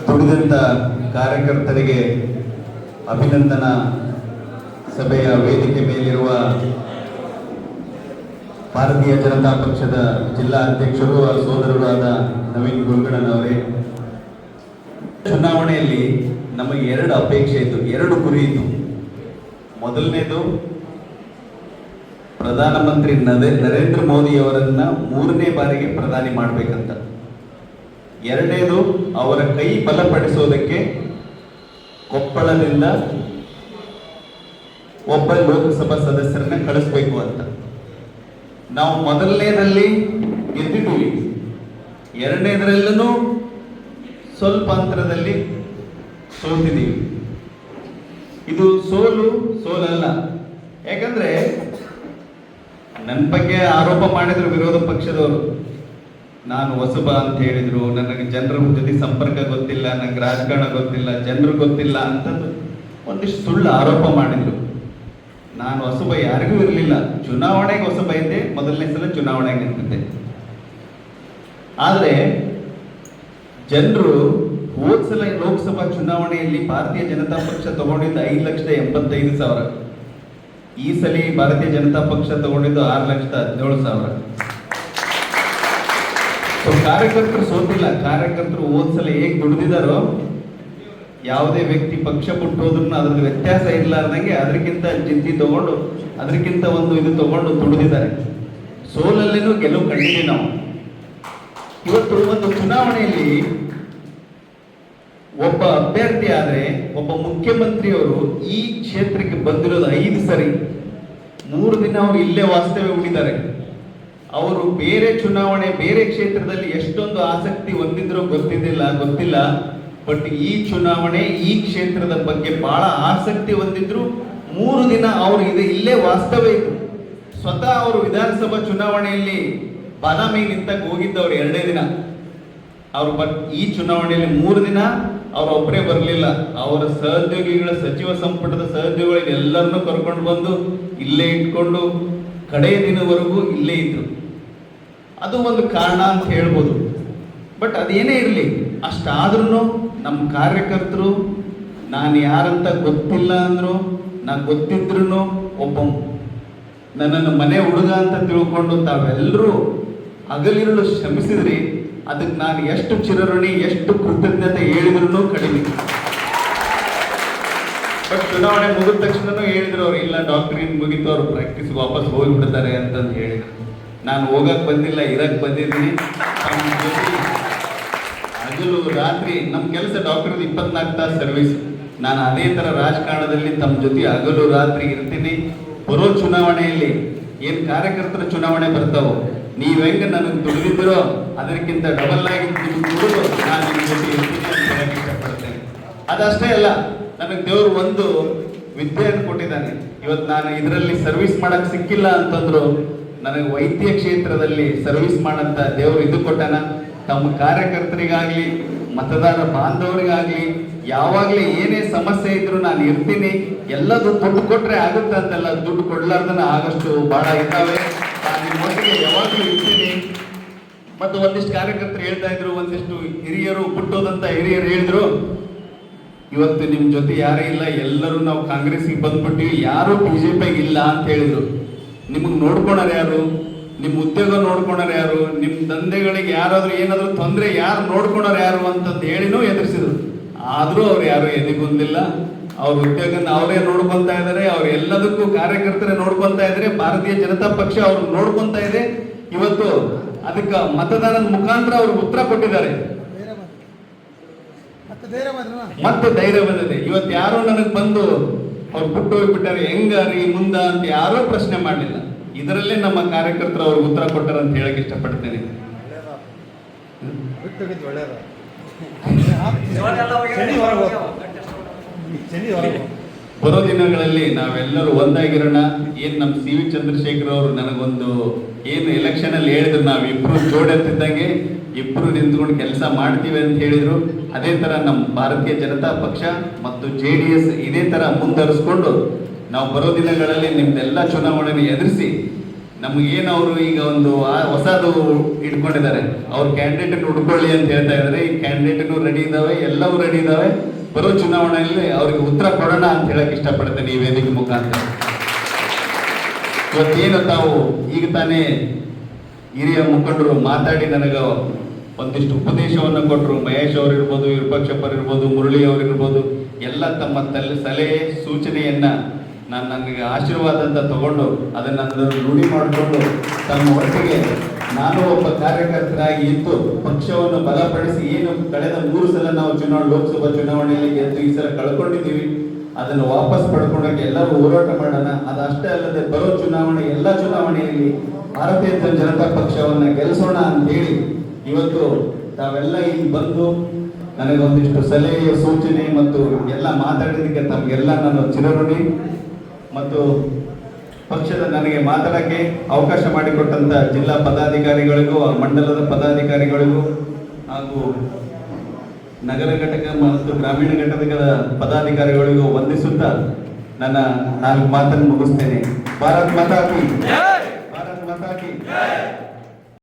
ದುಡಿದಂಥ ಕಾರ್ಯಕರ್ತರಿಗೆ ಅಭಿನಂದನಾ ಸಭೆಯ ವೇದಿಕೆ ಮೇಲಿರುವ ಭಾರತೀಯ ಜನತಾ ಪಕ್ಷದ ಜಿಲ್ಲಾ ಅಧ್ಯಕ್ಷರು ಸೋದರರು ಆದ ನವೀನ್ ಗುರುಗಣ್ಣನವರೇ, ಚುನಾವಣೆಯಲ್ಲಿ ನಮಗೆ ಎರಡು ಅಪೇಕ್ಷೆ ಇತ್ತು, ಎರಡು ಗುರಿ ಇತ್ತು. ಮೊದಲನೇದು ಪ್ರಧಾನಮಂತ್ರಿ ನರೇಂದ್ರ ಮೋದಿ ಅವರನ್ನ 3ನೇ ಬಾರಿಗೆ ಪ್ರಧಾನಿ ಮಾಡಬೇಕಂತ. ಎರಡನೇದು ಅವರ ಕೈ ಬಲಪಡಿಸೋದಕ್ಕೆ ಕೊಪ್ಪಳದಿಂದ ಒಬ್ಬ ಲೋಕಸಭಾ ಸದಸ್ಯರನ್ನ ಕಳಿಸ್ಬೇಕು ಅಂತ. ನಾವು ಮೊದಲನೇದಲ್ಲಿ ಗೆದ್ದಿದ್ದೀವಿ, ಎರಡನೇದರಲ್ಲೂ ಸ್ವಲ್ಪ ಅಂತರದಲ್ಲಿ ಸೋತಿದ್ದೀವಿ. ಇದು ಸೋಲಲ್ಲ. ಯಾಕಂದ್ರೆ ನನ್ನ ಬಗ್ಗೆ ಆರೋಪ ಮಾಡಿದ್ರು ವಿರೋಧ ಪಕ್ಷದವರು, ನಾನು ಹೊಸಬ ಅಂತ ಹೇಳಿದ್ರು, ನನಗೆ ಜನರ ಜೊತೆ ಸಂಪರ್ಕ ಗೊತ್ತಿಲ್ಲ, ನನಗೆ ರಾಜಕಾರಣ ಗೊತ್ತಿಲ್ಲ, ಜನರು ಗೊತ್ತಿಲ್ಲ ಅಂತ ಒಂದಿಷ್ಟು ಸುಳ್ಳು ಆರೋಪ ಮಾಡಿದ್ರು. ನಾನು ಹೊಸಬ ಯಾರಿಗೂ ಇರಲಿಲ್ಲ, ಚುನಾವಣೆಗೆ ಹೊಸಬ ಇದ್ದೆ, ಮೊದಲನೇ ಸಲ ಚುನಾವಣೆಗೆ ನಿಂತಿದ್ದೆ. ಆದರೆ ಜನರು ಹೋದ್ಸಲ ಲೋಕಸಭಾ ಚುನಾವಣೆಯಲ್ಲಿ ಭಾರತೀಯ ಜನತಾ ಪಕ್ಷ ತಗೊಂಡಿದ್ದು 5,85,000. ಈ ಸಲ ಭಾರತೀಯ ಜನತಾ ಪಕ್ಷ ತಗೊಂಡಿದ್ದು 6,17,000. ಕಾರ್ಯಕರ್ತರು ಸೋತಿಲ್ಲ. ಕಾರ್ಯಕರ್ತರು ಹೋದ್ಸಲ ಹೇಗೆ ದುಡಿದಿದ್ದಾರೋ, ಯಾವುದೇ ವ್ಯಕ್ತಿ ಪಕ್ಷ ಬಿಟ್ಟು ಹೋದ್ರೂ ಅದ್ರದ್ದು ವ್ಯತ್ಯಾಸ ಇರಲಾರ್ದಂಗೆ ಅದಕ್ಕಿಂತ ಜಿದ್ದಿ ತಗೊಂಡು ಅದಕ್ಕಿಂತ ಒಂದು ಇದು ತಗೊಂಡು ದುಡಿದಿದ್ದಾರೆ. ಸೋಲಲ್ಲೇನೂ ಗೆಲುವು ಕಂಡಿದ್ದೀವಿ ನಾವು. ಇವತ್ತು ಒಂದು ಚುನಾವಣೆಯಲ್ಲಿ ಒಬ್ಬ ಅಭ್ಯರ್ಥಿ ಆದ್ರೆ, ಒಬ್ಬ ಮುಖ್ಯಮಂತ್ರಿಯವರು ಈ ಕ್ಷೇತ್ರಕ್ಕೆ ಬಂದಿರೋದು 5 ಸರಿ, 3 ದಿನ ಅವರು ಇಲ್ಲೇ ವಾಸ್ತವ್ಯ ಹೂಡಿದ್ದಾರೆ. ಅವರು ಬೇರೆ ಚುನಾವಣೆ ಬೇರೆ ಕ್ಷೇತ್ರದಲ್ಲಿ ಎಷ್ಟೊಂದು ಆಸಕ್ತಿ ಹೊಂದಿದ್ರೋ ಗೊತ್ತಿಲ್ಲ. ಬಟ್ ಈ ಚುನಾವಣೆ ಈ ಕ್ಷೇತ್ರದ ಬಗ್ಗೆ ಬಹಳ ಆಸಕ್ತಿ ಹೊಂದಿದ್ರು. 3 ದಿನ ಅವರು ಇಲ್ಲೇ ವಾಸ್ತವ್ಯ ಇತ್ತು. ಸ್ವತಃ ಅವರು ವಿಧಾನಸಭಾ ಚುನಾವಣೆಯಲ್ಲಿ ಬಾದಾಮಿ ನಿಂತಾಗ ಹೋಗಿದ್ದವ್ರು 2ನೇ ದಿನ. ಅವರು ಈ ಚುನಾವಣೆಯಲ್ಲಿ 3 ದಿನ ಅವರು ಒಬ್ಬರೇ ಬರಲಿಲ್ಲ. ಅವರ ಸಹೋದ್ಯೋಗಿಗಳ ಸಚಿವ ಸಂಪುಟದ ಸಹೋದ್ಯೋಗಿಗಳಿಗೆ ಎಲ್ಲರನ್ನೂ ಕರ್ಕೊಂಡು ಬಂದು ಇಲ್ಲೇ ಇಟ್ಕೊಂಡು ಕಡೆಯ ದಿನವರೆಗೂ ಇಲ್ಲೇ ಇದ್ರು. ಅದು ಒಂದು ಕಾರಣ ಅಂತ ಹೇಳ್ಬೋದು. ಬಟ್ ಅದೇನೇ ಇರಲಿ, ಅಷ್ಟಾದ್ರೂ ನಮ್ಮ ಕಾರ್ಯಕರ್ತರು ನಾನು ಯಾರಂತ ಗೊತ್ತಿಲ್ಲ ಅಂದ್ರು, ನಾನು ಗೊತ್ತಿದ್ರು ಒಬ್ಬ ನನ್ನನ್ನು ಮನೆ ಹುಡುಗ ಅಂತ ತಿಳ್ಕೊಂಡು ತಾವೆಲ್ಲರೂ ಹಗಲಿರುಳು ಶ್ರಮಿಸಿದ್ರಿ. ಅದಕ್ಕೆ ನಾನು ಎಷ್ಟು ಚಿರಋಣಿ, ಎಷ್ಟು ಕೃತಜ್ಞತೆ ಹೇಳಿದ್ರು ಕಡಿಮೆ. ಬಟ್ ಚುನಾವಣೆ ಮುಗಿದ ತಕ್ಷಣನೂ ಹೇಳಿದ್ರು ಅವ್ರು, ಇಲ್ಲ ಡಾಕ್ಟರ್ ಇನ್ ಮುಗಿತು, ಅವ್ರು ಪ್ರಾಕ್ಟೀಸ್ ವಾಪಸ್ ಹೋಗಿಬಿಡ್ತಾರೆ ಅಂತಂದು ಹೇಳಿದ್ರು. ನಾನು ಹೋಗಕ್ ಬಂದಿಲ್ಲ, ಇರಕ್ ಬಂದಿದ್ದೀನಿ. ಹಗಲು ರಾತ್ರಿ ನಮ್ಮ ಕೆಲಸ ಡಾಕ್ಟರ್ 24 ತಾಸು ಸರ್ವಿಸ್. ನಾನು ಅದೇ ತರ ರಾಜಕಾರಣದಲ್ಲಿ ತಮ್ಮ ಜೊತೆ ಹಗಲು ರಾತ್ರಿ ಇರ್ತೀನಿ. ಬರೋ ಚುನಾವಣೆಯಲ್ಲಿ ಏನ್ ಕಾರ್ಯಕರ್ತರ ಚುನಾವಣೆ ಬರ್ತಾವೋ, ನೀವ್ ಹೆಂಗ ನನಗೆ ದುಡಿದಿರೋ ಅದಕ್ಕಿಂತ ಡಬಲ್ ಆಗಿ ದುಡಿದು ನಾನು ನಿಮ್ಮ ಜೊತೆ ಇರ್ತೀನಿ ಅಂತ ಹೇಳಕ್ ಇಷ್ಟಪಡ್ತೇನೆ. ಅದಷ್ಟೇ ಅಲ್ಲ, ನನಗೆ ದೇವರು ಒಂದು ವಿದ್ಯೆಯನ್ನು ಕೊಟ್ಟಿದ್ದಾನೆ. ಇವತ್ತು ನಾನು ಇದರಲ್ಲಿ ಸರ್ವಿಸ್ ಮಾಡಕ್ ಸಿಕ್ಕಿಲ್ಲ ಅಂತಂದ್ರು, ನನಗೆ ವೈದ್ಯ ಕ್ಷೇತ್ರದಲ್ಲಿ ಸರ್ವಿಸ್ ಮಾಡಂತ ದೇವರು ಇದು ಕೊಟ್ಟಾನ. ತಮ್ಮ ಕಾರ್ಯಕರ್ತರಿಗಾಗ್ಲಿ ಮತದಾರ ಬಾಂಧವರಿಗಾಗ್ಲಿ ಯಾವಾಗ್ಲೇ ಏನೇ ಸಮಸ್ಯೆ ಇದ್ರು ನಾನು ಇರ್ತೀನಿ. ಎಲ್ಲದು ದುಡ್ಡು ಕೊಟ್ರೆ ಆಗುತ್ತೆ ಅಂತಲ್ಲ, ದುಡ್ಡು ಕೊಡ್ಲಾರ್ದನ ಆಗಷ್ಟು ಬಹಳ ಇದ್ದಾವೆ. ನಾನು ನಿಮ್ಮೊಟ್ಟಿಗೆ ಯಾವಾಗ್ಲೂ ಇರ್ತೀನಿ. ಮತ್ತು ಒಂದಿಷ್ಟು ಕಾರ್ಯಕರ್ತರು ಹೇಳ್ತಾ ಇದ್ರು, ಒಂದಿಷ್ಟು ಹಿರಿಯರು ಬಿಟ್ಟೋದಂತ ಹಿರಿಯರು ಹೇಳಿದ್ರು, ಇವತ್ತು ನಿಮ್ ಜೊತೆ ಯಾರೇ ಇಲ್ಲ, ಎಲ್ಲರೂ ನಾವು ಕಾಂಗ್ರೆಸ್ಗೆ ಬಂದ್ಬಿಟ್ಟಿವಿ, ಯಾರು ಬಿಜೆಪಿಗೆ ಇಲ್ಲ ಅಂತ ಹೇಳಿದ್ರು. ನಿಮಗ್ ನೋಡ್ಕೊಳೋರು ಯಾರು? ನಿಮ್ ಉದ್ಯೋಗ ನೋಡ್ಕೊಳೋರು ಯಾರು? ನಿಮ್ ದಂಧೆಗಳಿಗೆ ಯಾರಾದ್ರೂ ಏನಾದ್ರು ತೊಂದರೆ ಯಾರು ನೋಡ್ಕೊಳೋರು ಯಾರು ಅಂತಂದು ಹೇಳಿನೂ ಎದುರಿಸಿದ್ರು. ಆದ್ರೂ ಅವ್ರು ಯಾರು ಎದೆಗುಂದಿಲ್ಲ. ಅವ್ರ ಉದ್ಯೋಗನ ಅವರೇ ನೋಡ್ಕೊಂತಾ ಇದಾರೆ. ಅವ್ರು ಎಲ್ಲದಕ್ಕೂ ಕಾರ್ಯಕರ್ತರೇ ನೋಡ್ಕೊಂತಾ ಇದ್ರೆ, ಭಾರತೀಯ ಜನತಾ ಪಕ್ಷ ಅವ್ರು ನೋಡ್ಕೊಂತಾ ಇದೆ. ಇವತ್ತು ಅದಕ್ಕೆ ಮತದಾನದ ಮುಖಾಂತರ ಅವ್ರಿಗೆ ಉತ್ತರ ಕೊಟ್ಟಿದ್ದಾರೆ. ಮತ್ತೆ ಧೈರ್ಯ ಬಂದಿದೆ. ಇವತ್ತು ಯಾರು ನನಗೆ ಬಂದು ಅವ್ರು ಬಿಟ್ಟು ಹೋಗ್ಬಿಟ್ಟಾರೆ, ಹೆಂಗಾರಿ ಮುಂದ ಅಂತ ಯಾರೂ ಪ್ರಶ್ನೆ ಮಾಡಲಿಲ್ಲ. ಇದರಲ್ಲೇ ನಮ್ಮ ಕಾರ್ಯಕರ್ತರು ಅವ್ರಿಗೆ ಉತ್ತರ ಕೊಟ್ಟಾರ ಅಂತ ಹೇಳಕ್ ಇಷ್ಟಪಡ್ತೇನೆ. ಬರೋ ದಿನಗಳಲ್ಲಿ ನಾವೆಲ್ಲರೂ ಒಂದಾಗಿರೋಣ. ಏನ್ ನಮ್ಮ ಸಿ ವಿ ಚಂದ್ರಶೇಖರ್ ಅವರು ನನಗೊಂದು ಏನು ಎಲೆಕ್ಷನ್ ಅಲ್ಲಿ ಹೇಳಿದ್ರು, ನಾವಿಬ್ರು ಜೋಡೆತ್ತಿದ್ದಂಗೆ ಇಬ್ರು ನಿಂತ್ಕೊಂಡು ಕೆಲಸ ಮಾಡ್ತೀವಿ ಅಂತ ಹೇಳಿದ್ರು. ಅದೇ ತರ ನಮ್ಮ ಭಾರತೀಯ ಜನತಾ ಪಕ್ಷ ಮತ್ತು JDS ಇದೇ ತರ ಮುಂದುವರಿಸ್ಕೊಂಡು ನಾವು ಬರೋ ದಿನಗಳಲ್ಲಿ ನಿಮ್ದೆಲ್ಲ ಚುನಾವಣೆಯನ್ನು ಎದುರಿಸಿ ನಮಗೇನು ಅವರು ಈಗ ಒಂದು ಹೊಸದು ಇಟ್ಕೊಂಡಿದ್ದಾರೆ, ಅವ್ರ ಕ್ಯಾಂಡಿಡೇಟ್ ಹುಡ್ಕೊಳ್ಳಿ ಅಂತ ಹೇಳ್ತಾ ಇದ್ದಾರೆ. ಈ ಕ್ಯಾಂಡಿಡೇಟ್ನು ರೆಡಿ ಇದಾವೆ, ಎಲ್ಲವೂ ರೆಡಿ ಇದಾವೆ. ಬರೋ ಚುನಾವಣೆಯಲ್ಲಿ ಅವ್ರಿಗೆ ಉತ್ತರ ಕೊಡೋಣ ಅಂತ ಹೇಳಕ್ ಇಷ್ಟಪಡ್ತೇನೆ ಈ ವೇದಿಕೆ ಮುಖಾಂತರ. ಇವತ್ತೇನು ತಾವು ಈಗ ತಾನೇ ಹಿರಿಯ ಮುಖಂಡರು ಮಾತಾಡಿ ನನಗೆ ಒಂದಿಷ್ಟು ಉಪದೇಶವನ್ನು ಕೊಟ್ಟರು. ಮಹೇಶ್ ಅವರು ಇರ್ಬೋದು, ವಿರೂಪಾಕ್ಷಪ್ಪರು ಇರ್ಬೋದು, ಮುರಳಿ ಅವರು ಇರ್ಬೋದು, ಎಲ್ಲ ತಮ್ಮ ಸಲಹೆ ಸೂಚನೆಯನ್ನ ನನಗೆ ಆಶೀರ್ವಾದ ಅಂತ ತಗೊಂಡು ಅದನ್ನು ರೂಢಿ ಮಾಡಿಕೊಂಡು ತಮ್ಮ ಒಟ್ಟಿಗೆ ನಾನು ಒಬ್ಬ ಕಾರ್ಯಕರ್ತರಾಗಿ ಇದ್ದು ಪಕ್ಷವನ್ನು ಬಲಪಡಿಸಿ ಏನು ಕಳೆದ 3 ಸಲ ನಾವು ಲೋಕಸಭಾ ಚುನಾವಣೆಯಲ್ಲಿ ಗೆದ್ದು ಈ ಸಲ ಕಳ್ಕೊಂಡಿದ್ದೀವಿ, ಅದನ್ನು ವಾಪಸ್ ಪಡ್ಕೊಳ್ಳೋಕೆ ಎಲ್ಲರೂ ಹೋರಾಟ ಮಾಡೋಣ. ಅದಷ್ಟೇ ಅಲ್ಲದೆ ಬರೋ ಚುನಾವಣೆ ಎಲ್ಲ ಚುನಾವಣೆಯಲ್ಲಿ ಭಾರತೀಯ ಜನತಾ ಪಕ್ಷವನ್ನು ಗೆಲ್ಲಿಸೋಣ ಅಂತ ಹೇಳಿ ಇವತ್ತು ತಾವೆಲ್ಲ ಇಲ್ಲಿ ಬಂದು ನನಗೆ ಒಂದಿಷ್ಟು ಸಲಹೆ ಸೂಚನೆ ಮತ್ತು ಎಲ್ಲ ಮಾತಾಡಿದ್ದಕ್ಕೆ ತಮಗೆಲ್ಲ ನಾನು ಚಿರಋಣಿ. ಮತ್ತು ಪಕ್ಷದ ನನಗೆ ಮಾತಾಡಕ್ಕೆ ಅವಕಾಶ ಮಾಡಿಕೊಟ್ಟಂತ ಜಿಲ್ಲಾ ಪದಾಧಿಕಾರಿಗಳಿಗೂ, ಮಂಡಲದ ಪದಾಧಿಕಾರಿಗಳಿಗೂ ಹಾಗೂ ನಗರ ಘಟಕ ಮತ್ತು ಗ್ರಾಮೀಣ ಘಟಕದ ಪದಾಧಿಕಾರಿಗಳಿಗೂ ವಂದಿಸುತ್ತಾ ನನ್ನ 4 ಮಾತನ್ನು ಮುಗಿಸ್ತೇನೆ. ಭಾರತ್ ಮಾತಾ ಕಿ ಜೈ.